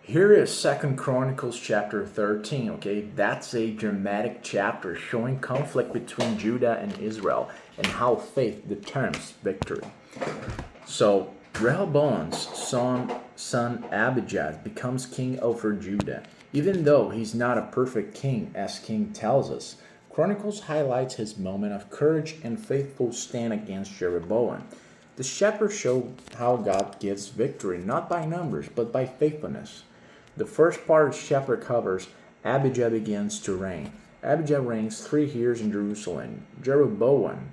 Here is Second Chronicles chapter 13, okay? That's a dramatic chapter showing conflict between Judah and Israel and how faith determines victory. So, Rehoboam's son Abijah becomes king over Judah, even though he's not a perfect king as King tells us. Chronicles highlights his moment of courage and faithful stand against Jeroboam. The chapter shows how God gives victory not by numbers but by faithfulness. The first part of the chapter covers Abijah begins to reign. Abijah reigns 3 years in Jerusalem. Jeroboam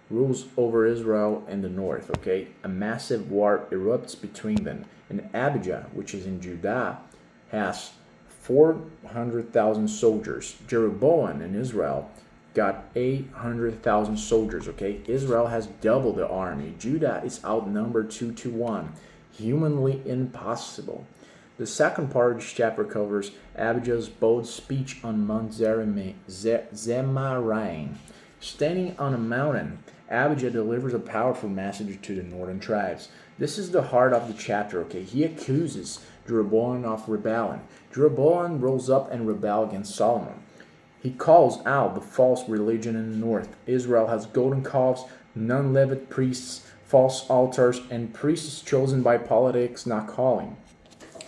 rules over Israel in the north. Okay, a massive war erupts between them, and Abijah, which is in Judah, has 400,000 soldiers. Jeroboam in Israel got 800,000 soldiers. Okay, Israel has double the army. Judah is outnumbered 2-1, humanly impossible. The second part of this chapter covers Abijah's bold speech on Mount Zemaraim. Standing on a mountain, Abijah delivers a powerful message to the northern tribes. This is the heart of the chapter, okay? He accuses Jeroboam of rebellion. Jeroboam rose up and rebelled against Solomon. He calls out the false religion in the north. Israel has golden calves, non-Levite priests, false altars, and priests chosen by politics, not calling.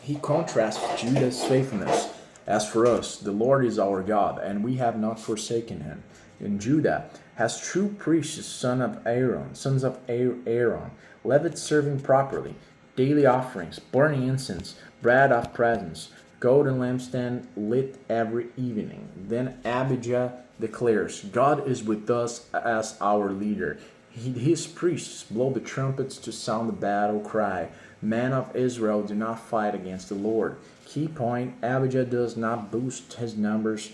He contrasts Judah's faithfulness. As for us, the Lord is our God, and we have not forsaken him. And Judah has true priests, sons of Aaron, Levites serving properly, daily offerings, burning incense, bread of presence, golden lampstand lit every evening. Then Abijah declares, God is with us as our leader. His priests blow the trumpets to sound the battle cry. Men of Israel, do not fight against the Lord. Key point, Abijah does not boost his numbers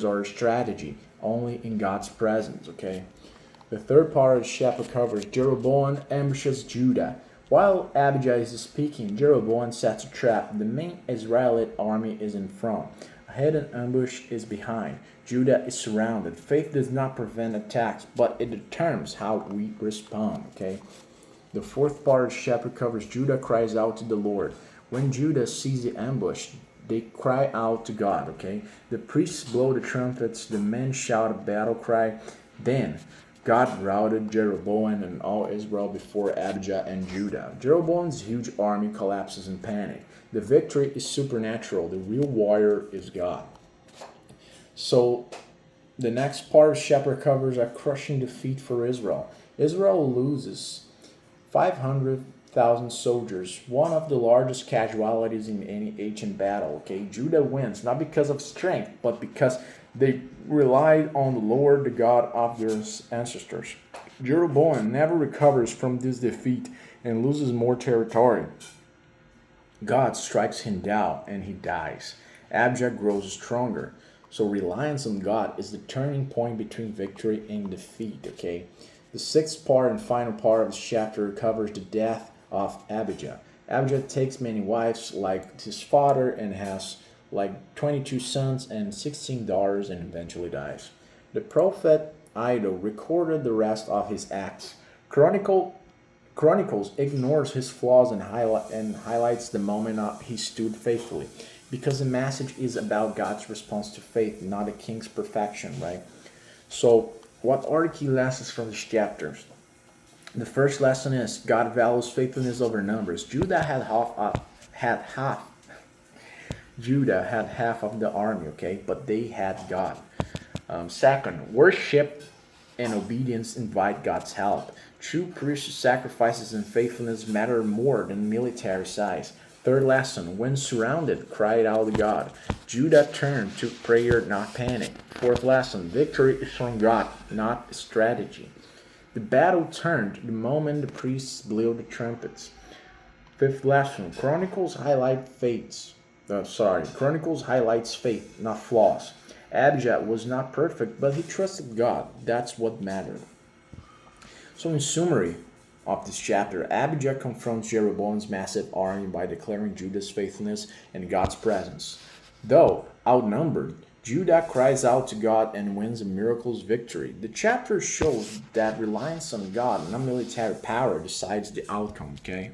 or strategy, only in God's presence, okay? The third part of the chapter covers Jeroboam ambushes Judah. While Abijah is speaking, Jeroboam sets a trap. The main Israelite army is in front. A hidden ambush is behind. Judah is surrounded. Faith does not prevent attacks, but it determines how we respond, okay? The fourth part of the chapter covers Judah cries out to the Lord. When Judah sees the ambush, they cry out to God, okay? The priests blow the trumpets, the men shout a battle cry. Then God routed Jeroboam and all Israel before Abijah and Judah. Jeroboam's huge army collapses in panic. The victory is supernatural. The real warrior is God. So the next part of the chapter covers a crushing defeat for Israel. Israel loses 500,000 soldiers, one of the largest casualties in any ancient battle. Okay, Judah wins not because of strength, but because they relied on the Lord, the God of their ancestors. Jeroboam never recovers from this defeat and loses more territory. God strikes him down and he dies. Abijah grows stronger. So reliance on God is the turning point between victory and defeat. Okay. The sixth part and final part of this chapter covers the death of Abijah. Abijah takes many wives like his father and has like 22 sons and 16 daughters and eventually dies. The prophet Iddo recorded the rest of his acts. Chronicles ignores his flaws and highlights the moment he stood faithfully, because the message is about God's response to faith, not a king's perfection, right? So, what are the key lessons from this chapter? The first lesson is God values faithfulness over numbers. Judah had half of the army, okay, but they had God. Second, worship and obedience invite God's help. True precious sacrifices and faithfulness matter more than military size. Third lesson, when surrounded, cried out to God. Judah turned to prayer, not panic. Fourth lesson, victory is from God, not strategy. The battle turned the moment the priests blew the trumpets. Fifth lesson, Chronicles highlights faith, not flaws. Abijah was not perfect, but he trusted God. That's what mattered. So in summary of this chapter, Abijah confronts Jeroboam's massive army by declaring Judah's faithfulness and God's presence. Though outnumbered, Judah cries out to God and wins a miraculous victory. The chapter shows that reliance on God, not military power, decides the outcome, okay?